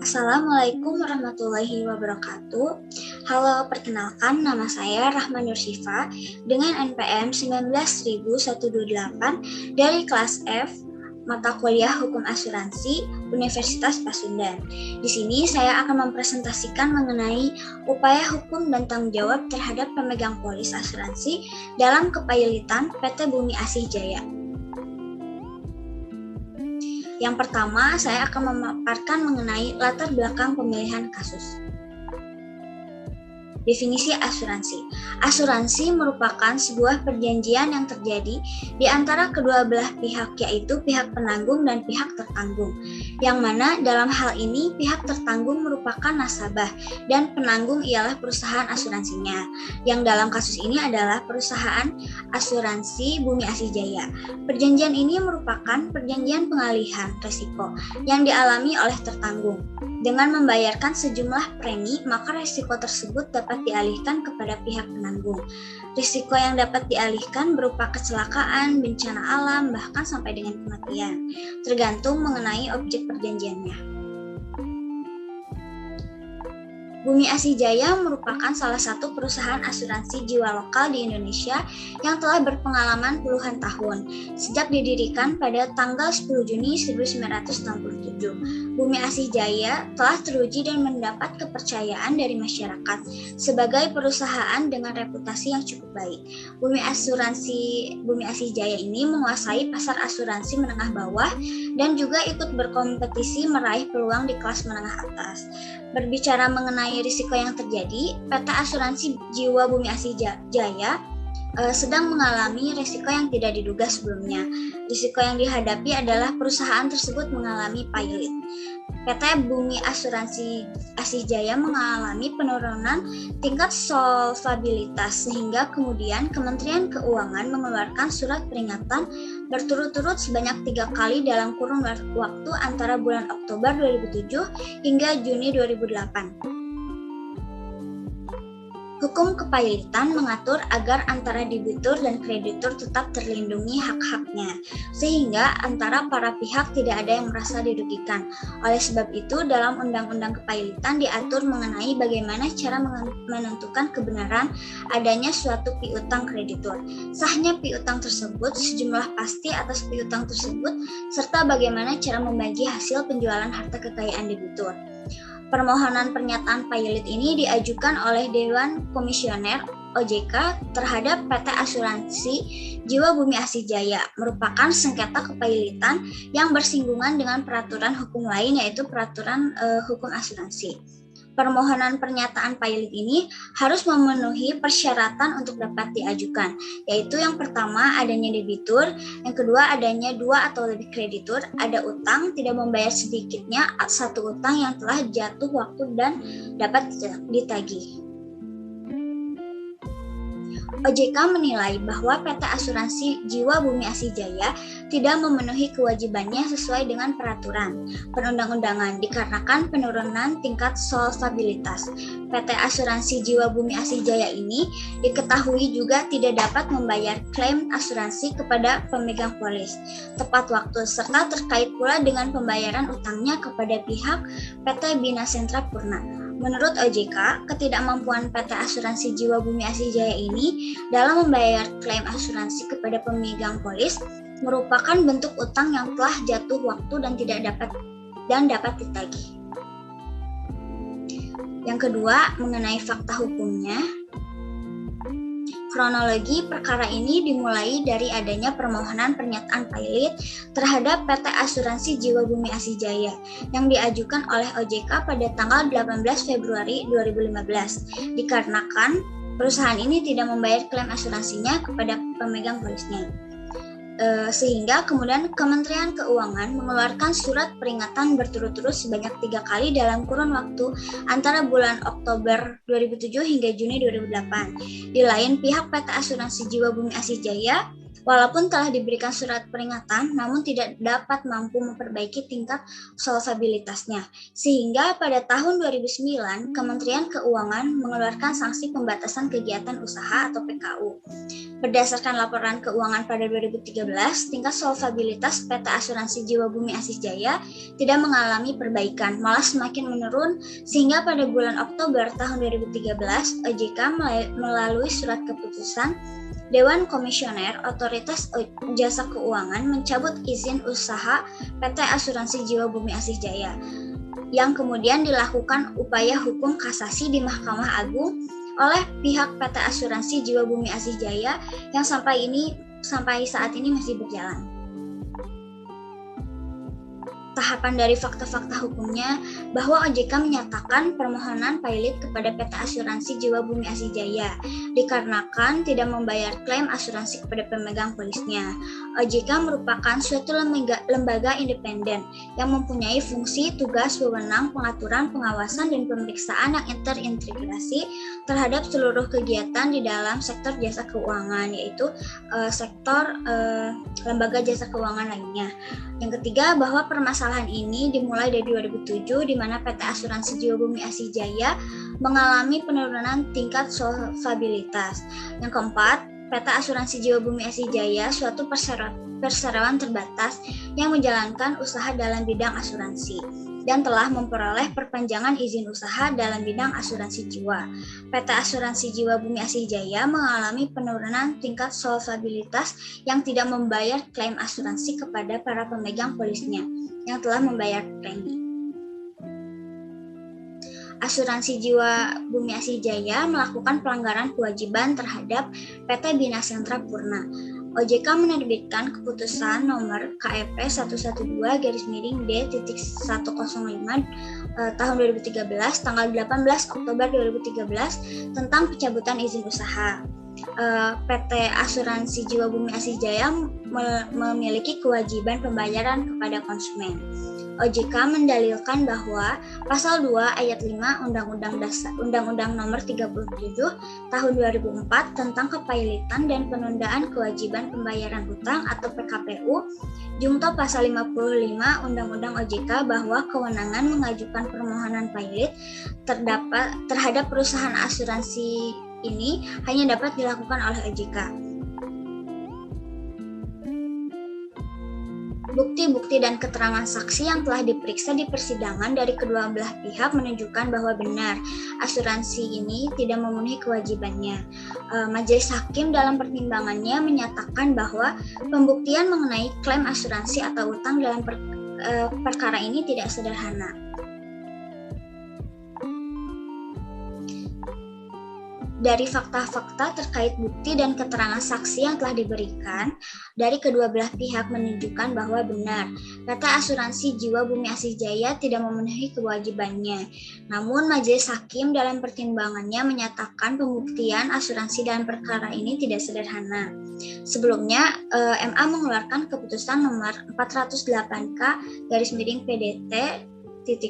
Assalamualaikum warahmatullahi wabarakatuh. Halo, perkenalkan nama saya Rahman Nursyifa dengan NPM 19128 dari kelas F mata kuliah Hukum Asuransi Universitas Pasundan. Di sini saya akan mempresentasikan mengenai upaya hukum dan tanggung jawab terhadap pemegang polis asuransi dalam kepailitan PT Bumi Asih Jaya. Yang pertama, saya akan memaparkan mengenai latar belakang pemilihan kasus. Definisi asuransi. Asuransi merupakan sebuah perjanjian yang terjadi di antara kedua belah pihak, yaitu pihak penanggung dan pihak tertanggung. Yang mana dalam hal ini pihak tertanggung merupakan nasabah dan penanggung ialah perusahaan asuransinya. Yang dalam kasus ini adalah perusahaan asuransi Bumi Asih Jaya. Perjanjian ini merupakan perjanjian pengalihan risiko yang dialami oleh tertanggung. Dengan membayarkan sejumlah premi, maka risiko tersebut dapat dialihkan kepada pihak penanggung. Risiko yang dapat dialihkan berupa kecelakaan, bencana alam, bahkan sampai dengan kematian, tergantung mengenai objek perjanjiannya. Bumi Asih Jaya merupakan salah satu perusahaan asuransi jiwa lokal di Indonesia yang telah berpengalaman puluhan tahun. Sejak didirikan pada tanggal 10 Juni 1967, Bumi Asih Jaya telah teruji dan mendapat kepercayaan dari masyarakat sebagai perusahaan dengan reputasi yang cukup baik. Bumi Asih Jaya ini menguasai pasar asuransi menengah bawah dan juga ikut berkompetisi meraih peluang di kelas menengah atas. Berbicara mengenai risiko yang terjadi, PT Asuransi Jiwa Bumi Asih Jaya sedang mengalami risiko yang tidak diduga sebelumnya. Risiko yang dihadapi adalah perusahaan tersebut mengalami pailit. PT Bumi Asuransi Asih Jaya mengalami penurunan tingkat solvabilitas sehingga kemudian Kementerian Keuangan mengeluarkan surat peringatan berturut-turut sebanyak 3 kali dalam kurun waktu antara bulan Oktober 2007 hingga Juni 2008. Hukum kepailitan mengatur agar antara debitur dan kreditur tetap terlindungi hak-haknya, sehingga antara para pihak tidak ada yang merasa dirugikan. Oleh sebab itu, dalam Undang-Undang Kepailitan diatur mengenai bagaimana cara menentukan kebenaran adanya suatu piutang kreditur, sahnya piutang tersebut, sejumlah pasti atas piutang tersebut, serta bagaimana cara membagi hasil penjualan harta kekayaan debitur. Permohonan pernyataan pailit ini diajukan oleh Dewan Komisioner OJK terhadap PT Asuransi Jiwa Bumi Asih Jaya, merupakan sengketa kepailitan yang bersinggungan dengan peraturan hukum lain, yaitu peraturan hukum asuransi. Permohonan pernyataan pailit ini harus memenuhi persyaratan untuk dapat diajukan, yaitu yang pertama adanya debitur, yang kedua adanya 2 atau lebih kreditur, ada utang, tidak membayar sedikitnya satu utang yang telah jatuh waktu dan dapat ditagih. OJK menilai bahwa PT Asuransi Jiwa Bumi Asih Jaya tidak memenuhi kewajibannya sesuai dengan peraturan perundang-undangan dikarenakan penurunan tingkat solvabilitas. PT Asuransi Jiwa Bumi Asih Jaya ini diketahui juga tidak dapat membayar klaim asuransi kepada pemegang polis tepat waktu serta terkait pula dengan pembayaran utangnya kepada pihak PT Bina Sentra Purna. Menurut OJK, ketidakmampuan PT Asuransi Jiwa Bumi Asih Jaya ini dalam membayar klaim asuransi kepada pemegang polis merupakan bentuk utang yang telah jatuh waktu dan dapat ditagih. Yang kedua, mengenai fakta hukumnya. Kronologi perkara ini dimulai dari adanya permohonan pernyataan pailit terhadap PT Asuransi Jiwa Bumi Asih Jaya yang diajukan oleh OJK pada tanggal 18 Februari 2015 dikarenakan perusahaan ini tidak membayar klaim asuransinya kepada pemegang polisnya. Sehingga kemudian Kementerian Keuangan mengeluarkan surat peringatan berturut-turut sebanyak 3 kali dalam kurun waktu antara bulan Oktober 2007 hingga Juni 2008. Di lain pihak PT Asuransi Jiwa Bumi Asih Jaya Walaupun telah diberikan surat peringatan, namun tidak dapat mampu memperbaiki tingkat solvabilitasnya. Sehingga pada tahun 2009, Kementerian Keuangan mengeluarkan sanksi pembatasan kegiatan usaha atau PKU. Berdasarkan laporan keuangan pada 2013, tingkat solvabilitas PT Asuransi Jiwa Bumi Asih Jaya tidak mengalami perbaikan, malah semakin menurun, sehingga pada bulan Oktober tahun 2013, OJK melalui surat keputusan Dewan Komisioner Otoritas Jasa Keuangan mencabut izin usaha PT Asuransi Jiwa Bumi Asih Jaya, yang kemudian dilakukan upaya hukum kasasi di Mahkamah Agung oleh pihak PT Asuransi Jiwa Bumi Asih Jaya yang sampai saat ini masih berjalan. Tahapan dari fakta-fakta hukumnya bahwa OJK menyatakan permohonan pilot kepada PT Asuransi Jiwa Bumi Asih Jaya dikarenakan tidak membayar klaim asuransi kepada pemegang polisnya. OJK merupakan suatu lembaga independen yang mempunyai fungsi, tugas, wewenang, pengaturan, pengawasan, dan pemeriksaan yang terintegrasi terhadap seluruh kegiatan di dalam sektor jasa keuangan, yaitu sektor lembaga jasa keuangan lainnya. Yang ketiga, bahwa permasalahan ini dimulai dari 2007 di mana PT Asuransi Jiwa Bumi Asih Jaya mengalami penurunan tingkat solvabilitas. Yang keempat, PT Asuransi Jiwa Bumi Asih Jaya suatu perseroan terbatas yang menjalankan usaha dalam bidang asuransi dan telah memperoleh perpanjangan izin usaha dalam bidang asuransi jiwa. PT Asuransi Jiwa Bumi Asih Jaya mengalami penurunan tingkat solvabilitas yang tidak membayar klaim asuransi kepada para pemegang polisnya yang telah membayar premi. Asuransi Jiwa Bumi Asih Jaya melakukan pelanggaran kewajiban terhadap PT Bina Sentra Purna. OJK menerbitkan keputusan nomor KEP 112/D.105 tahun 2013 tanggal 18 Oktober 2013 tentang pencabutan izin usaha. PT Asuransi Jiwa Bumi Asih Jaya memiliki kewajiban pembayaran kepada konsumen. OJK mendalilkan bahwa Pasal 2 Ayat 5 Undang-Undang Nomor 37 Tahun 2004 tentang Kepailitan dan Penundaan Kewajiban Pembayaran Hutang atau PKPU, Jungto Pasal 55 Undang-Undang OJK bahwa kewenangan mengajukan permohonan pailit terhadap perusahaan asuransi ini hanya dapat dilakukan oleh OJK. Bukti-bukti dan keterangan saksi yang telah diperiksa di persidangan dari kedua belah pihak menunjukkan bahwa benar asuransi ini tidak memenuhi kewajibannya. Majelis Hakim dalam pertimbangannya menyatakan bahwa pembuktian mengenai klaim asuransi atau utang dalam perkara ini tidak sederhana. Dari fakta-fakta terkait bukti dan keterangan saksi yang telah diberikan dari kedua belah pihak menunjukkan bahwa benar PT Asuransi Jiwa Bumi Asih Jaya tidak memenuhi kewajibannya. Namun Majelis Hakim dalam pertimbangannya menyatakan pembuktian asuransi dalam perkara ini tidak sederhana. Sebelumnya, MA mengeluarkan keputusan nomor 408K/PDT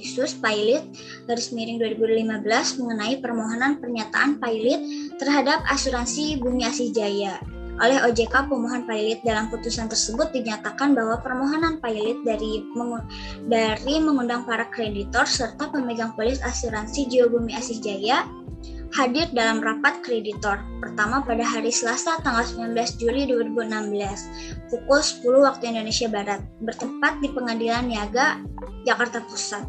sus pilot /2015 mengenai permohonan pernyataan pilot terhadap Asuransi Bumi Asih Jaya. Oleh OJK, pemohon pilot dalam putusan tersebut dinyatakan bahwa permohonan pilot dari mengundang para kreditor serta pemegang polis Asuransi Jiwa Bumi Asih Jaya hadir dalam rapat kreditor pertama pada hari Selasa tanggal 19 Juli 2016 pukul 10 waktu Indonesia Barat bertempat di Pengadilan Niaga Jakarta Pusat.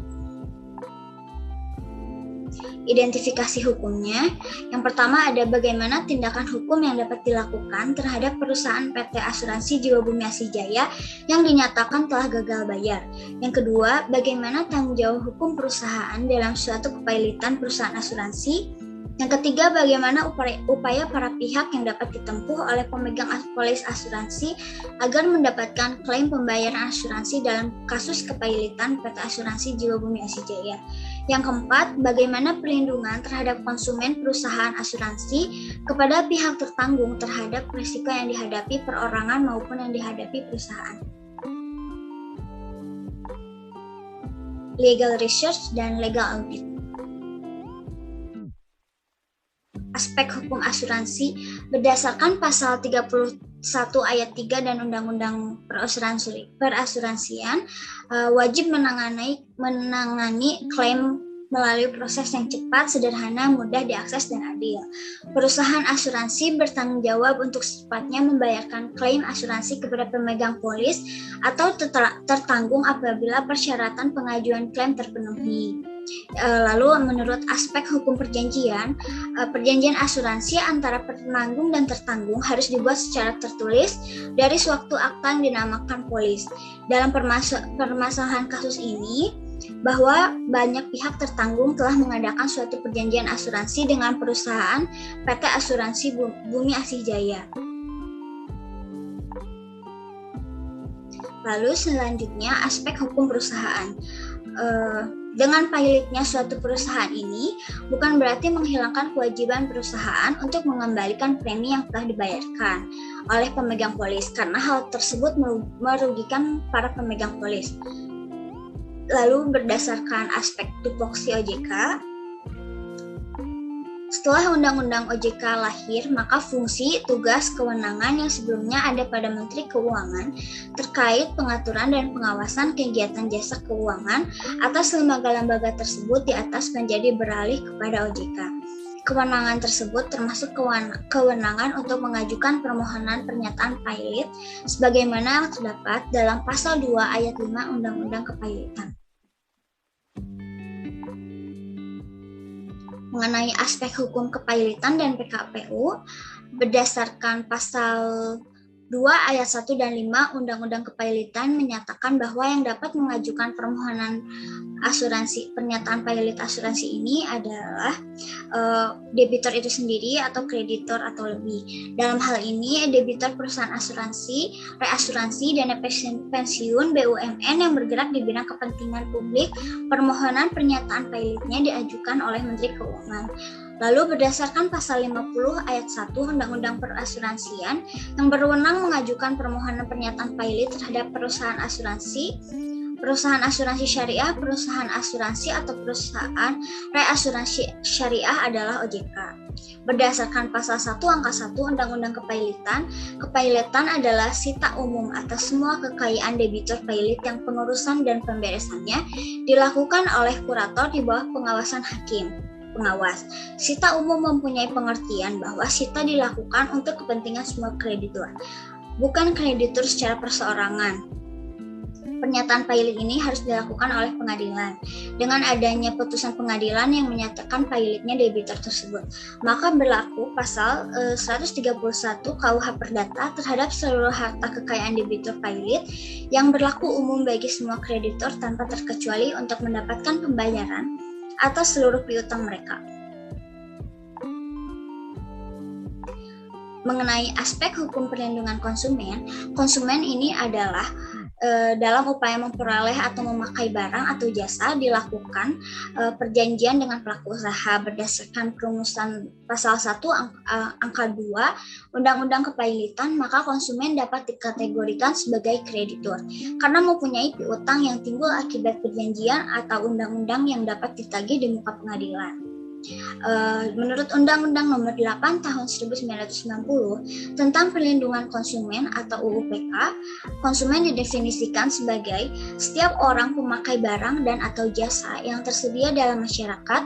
Identifikasi hukumnya. Yang pertama ada bagaimana tindakan hukum yang dapat dilakukan terhadap perusahaan PT Asuransi Jiwa Bumi Asih Jaya yang dinyatakan telah gagal bayar. Yang kedua, bagaimana tanggung jawab hukum perusahaan dalam suatu kepailitan perusahaan asuransi. Yang ketiga, bagaimana upaya para pihak yang dapat ditempuh oleh pemegang polis asuransi agar mendapatkan klaim pembayaran asuransi dalam kasus kepailitan PT Asuransi Jiwa Bumi Asih Jaya. Yang keempat, bagaimana perlindungan terhadap konsumen perusahaan asuransi kepada pihak tertanggung terhadap risiko yang dihadapi perorangan maupun yang dihadapi perusahaan. Legal research dan legal audit. Aspek hukum asuransi berdasarkan pasal 39 ayat 3 dan Undang-Undang Perasuransian wajib menangani klaim melalui proses yang cepat, sederhana, mudah diakses, dan adil. Perusahaan asuransi bertanggung jawab untuk secepatnya membayarkan klaim asuransi kepada pemegang polis atau tertanggung apabila persyaratan pengajuan klaim terpenuhi. Lalu menurut aspek hukum perjanjian asuransi antara penanggung dan tertanggung harus dibuat secara tertulis dari sewaktu akta yang dinamakan polis. Dalam permasalahan kasus ini, bahwa banyak pihak tertanggung telah mengadakan suatu perjanjian asuransi dengan perusahaan PT Asuransi Bumi Asih Jaya. Lalu selanjutnya aspek hukum perusahaan. Dengan pilotnya suatu perusahaan ini bukan berarti menghilangkan kewajiban perusahaan untuk mengembalikan premi yang telah dibayarkan oleh pemegang polis, karena hal tersebut merugikan para pemegang polis. Lalu berdasarkan aspek tupoksi OJK, setelah Undang-Undang OJK lahir, maka fungsi, tugas, kewenangan yang sebelumnya ada pada Menteri Keuangan terkait pengaturan dan pengawasan kegiatan jasa keuangan atas lembaga-lembaga tersebut di atas menjadi beralih kepada OJK. Kewenangan tersebut termasuk kewenangan untuk mengajukan permohonan pernyataan pilot sebagaimana yang terdapat dalam Pasal 2 Ayat 5 Undang-Undang Kepilotan. Mengenai aspek hukum kepilotan dan PKPU, berdasarkan Pasal 2 Ayat 1 dan 5 Undang-Undang Kepilotan menyatakan bahwa yang dapat mengajukan permohonan pernyataan pilot asuransi ini adalah debitur itu sendiri atau kreditor atau lebih. Dalam hal ini, debitur perusahaan asuransi, reasuransi, dana pensiun, BUMN yang bergerak di bidang kepentingan publik, permohonan pernyataan pilotnya diajukan oleh Menteri Keuangan. Lalu berdasarkan Pasal 50 Ayat 1 Undang-Undang Perasuransian yang berwenang mengajukan permohonan pernyataan pilot terhadap perusahaan asuransi syariah, perusahaan asuransi atau perusahaan reasuransi syariah adalah OJK. Berdasarkan Pasal 1 Angka 1 Undang-Undang Kepilotan adalah sita umum atas semua kekayaan debitur pilot yang pengurusan dan pemberesannya dilakukan oleh kurator di bawah pengawasan hakim pengawas. Sita umum mempunyai pengertian bahwa sita dilakukan untuk kepentingan semua kreditur, bukan kreditur secara perseorangan. Pernyataan pilot ini harus dilakukan oleh pengadilan. Dengan adanya putusan pengadilan yang menyatakan pilotnya debitur tersebut, maka berlaku Pasal 131 KUH Perdata terhadap seluruh harta kekayaan debitur pilot yang berlaku umum bagi semua kreditur tanpa terkecuali untuk mendapatkan pembayaran atas seluruh piutang mereka. Mengenai aspek hukum perlindungan konsumen ini adalah dalam upaya memperoleh atau memakai barang atau jasa dilakukan perjanjian dengan pelaku usaha berdasarkan perumusan Pasal 1 Angka 2 Undang-Undang Kepilotan, maka konsumen dapat dikategorikan sebagai kreditur karena mempunyai piutang yang timbul akibat perjanjian atau undang-undang yang dapat ditagih di muka pengadilan. Menurut Undang-Undang Nomor 8 Tahun 1990 tentang Perlindungan Konsumen atau UU PK, konsumen didefinisikan sebagai setiap orang pemakai barang dan atau jasa yang tersedia dalam masyarakat,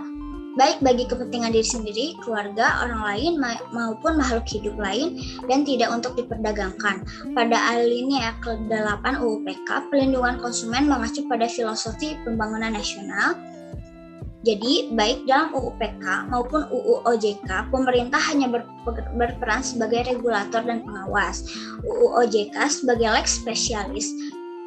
baik bagi kepentingan diri sendiri, keluarga, orang lain maupun makhluk hidup lain dan tidak untuk diperdagangkan. Pada alinea ke-8 UU PK, perlindungan konsumen mengacu pada filosofi pembangunan nasional. Jadi, baik dalam UU PK maupun UU OJK, pemerintah hanya berperan sebagai regulator dan pengawas. UU OJK sebagai lex specialis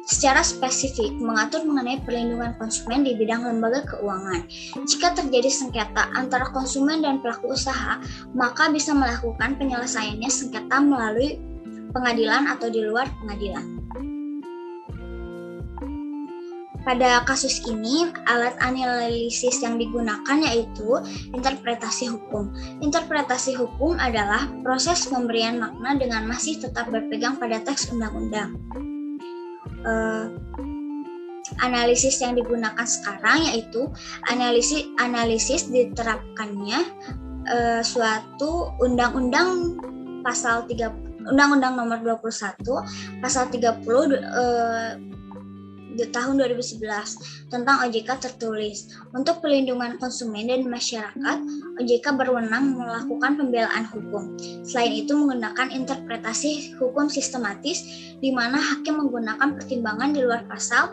secara spesifik mengatur mengenai perlindungan konsumen di bidang lembaga keuangan. Jika terjadi sengketa antara konsumen dan pelaku usaha, maka bisa melakukan penyelesaiannya sengketa melalui pengadilan atau di luar pengadilan. Pada kasus ini, alat analisis yang digunakan yaitu interpretasi hukum. Interpretasi hukum adalah proses pemberian makna dengan masih tetap berpegang pada teks undang-undang. Analisis yang digunakan sekarang yaitu analisis diterapkannya suatu undang-undang pasal Undang-Undang Nomor 21 Pasal 30 tahun 2011 tentang OJK tertulis. Untuk pelindungan konsumen dan masyarakat, OJK berwenang melakukan pembelaan hukum. Selain itu menggunakan interpretasi hukum sistematis di mana hakim menggunakan pertimbangan di luar pasal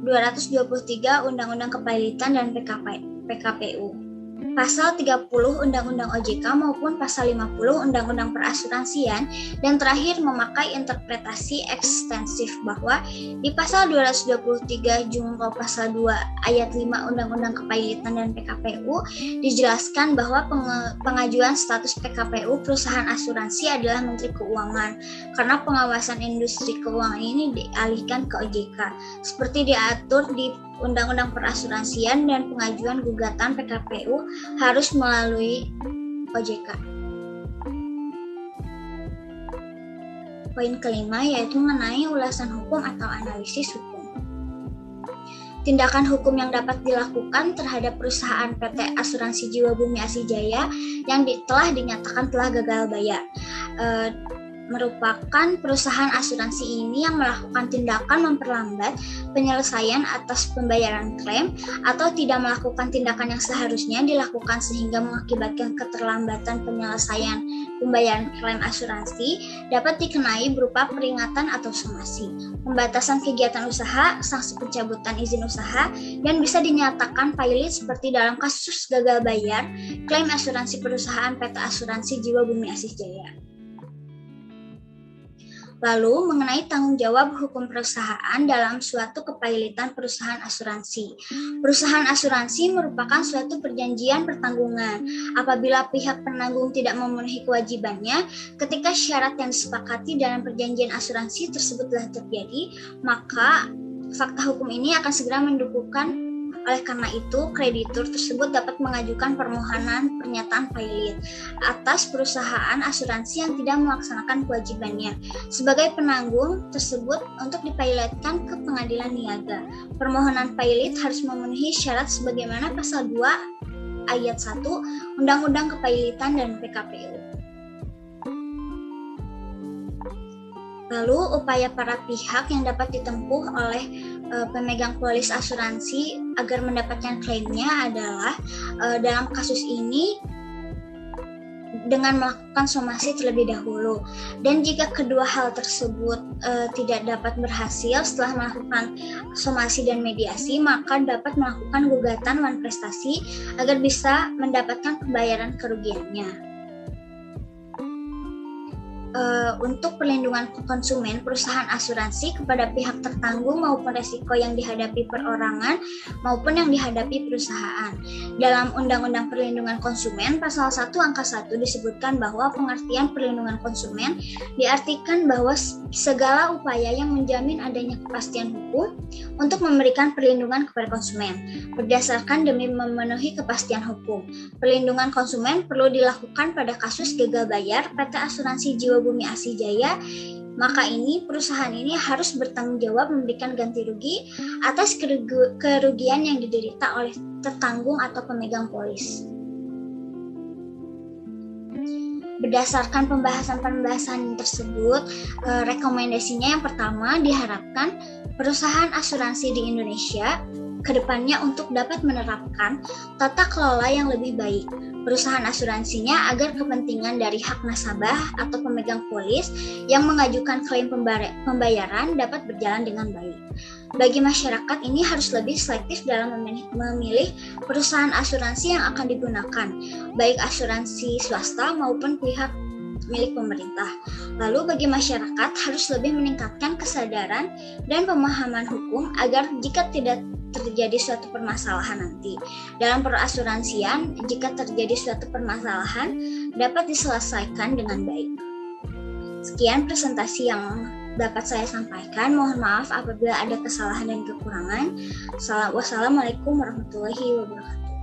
223 Undang-Undang Kepailitan dan PKPU. Pasal 30 Undang-Undang OJK maupun Pasal 50 Undang-Undang Perasuransian, dan terakhir memakai interpretasi ekstensif bahwa di Pasal 223 Junto Pasal 2 Ayat 5 Undang-Undang Kepailitan dan PKPU dijelaskan bahwa pengajuan status PKPU perusahaan asuransi adalah Menteri Keuangan karena pengawasan industri keuangan ini dialihkan ke OJK seperti diatur di Undang-Undang Perasuransian, dan pengajuan gugatan PKPU harus melalui OJK. Poin kelima yaitu mengenai ulasan hukum atau analisis hukum. Tindakan hukum yang dapat dilakukan terhadap perusahaan PT Asuransi Jiwa Bumi Asih-Jaya yang telah dinyatakan telah gagal bayar. Merupakan perusahaan asuransi ini yang melakukan tindakan memperlambat penyelesaian atas pembayaran klaim atau tidak melakukan tindakan yang seharusnya dilakukan sehingga mengakibatkan keterlambatan penyelesaian pembayaran klaim asuransi dapat dikenai berupa peringatan atau somasi, pembatasan kegiatan usaha, sanksi pencabutan izin usaha, dan bisa dinyatakan pailit seperti dalam kasus gagal bayar klaim asuransi perusahaan PT Asuransi Jiwa Bumi Asih-Jaya. Lalu, mengenai tanggung jawab hukum perusahaan dalam suatu kepailitan perusahaan asuransi. Perusahaan asuransi merupakan suatu perjanjian pertanggungan. Apabila pihak penanggung tidak memenuhi kewajibannya, ketika syarat yang disepakati dalam perjanjian asuransi tersebut telah terjadi, maka fakta hukum ini akan segera mendukungkan. Oleh karena itu, kreditur tersebut dapat mengajukan permohonan pernyataan pailit atas perusahaan asuransi yang tidak melaksanakan kewajibannya sebagai penanggung tersebut untuk dipailitkan ke pengadilan niaga. Permohonan pailit harus memenuhi syarat sebagaimana Pasal 2 Ayat 1 Undang-Undang Kepailitan dan PKPU. Lalu, upaya para pihak yang dapat ditempuh oleh pemegang polis asuransi agar mendapatkan klaimnya adalah dalam kasus ini dengan melakukan somasi terlebih dahulu, dan jika kedua hal tersebut tidak dapat berhasil setelah melakukan somasi dan mediasi, maka dapat melakukan gugatan wan prestasi agar bisa mendapatkan pembayaran kerugiannya. Untuk perlindungan konsumen perusahaan asuransi kepada pihak tertanggung maupun resiko yang dihadapi perorangan maupun yang dihadapi perusahaan. Dalam Undang-Undang Perlindungan Konsumen Pasal 1 Angka 1 disebutkan bahwa pengertian perlindungan konsumen diartikan bahwa segala upaya yang menjamin adanya kepastian hukum untuk memberikan perlindungan kepada konsumen berdasarkan demi memenuhi kepastian hukum. Perlindungan konsumen perlu dilakukan pada kasus gagal bayar PT Asuransi Jiwa Bumi Asih-Jaya, maka perusahaan ini harus bertanggung jawab memberikan ganti rugi atas kerugian yang diderita oleh tertanggung atau pemegang polis. Berdasarkan pembahasan tersebut, rekomendasinya yang pertama diharapkan perusahaan asuransi di Indonesia kedepannya untuk dapat menerapkan tata kelola yang lebih baik perusahaan asuransinya agar kepentingan dari hak nasabah atau pemegang polis yang mengajukan klaim pembayaran dapat berjalan dengan baik. Bagi masyarakat ini harus lebih selektif dalam memilih perusahaan asuransi yang akan digunakan, baik asuransi swasta maupun pihak milik pemerintah. Lalu bagi masyarakat harus lebih meningkatkan kesadaran dan pemahaman hukum agar jika tidak terjadi suatu permasalahan nanti dalam perasuransian, jika terjadi suatu permasalahan dapat diselesaikan dengan baik. Sekian presentasi yang dapat saya sampaikan. Mohon maaf apabila ada kesalahan dan kekurangan. Wassalamualaikum warahmatullahi wabarakatuh.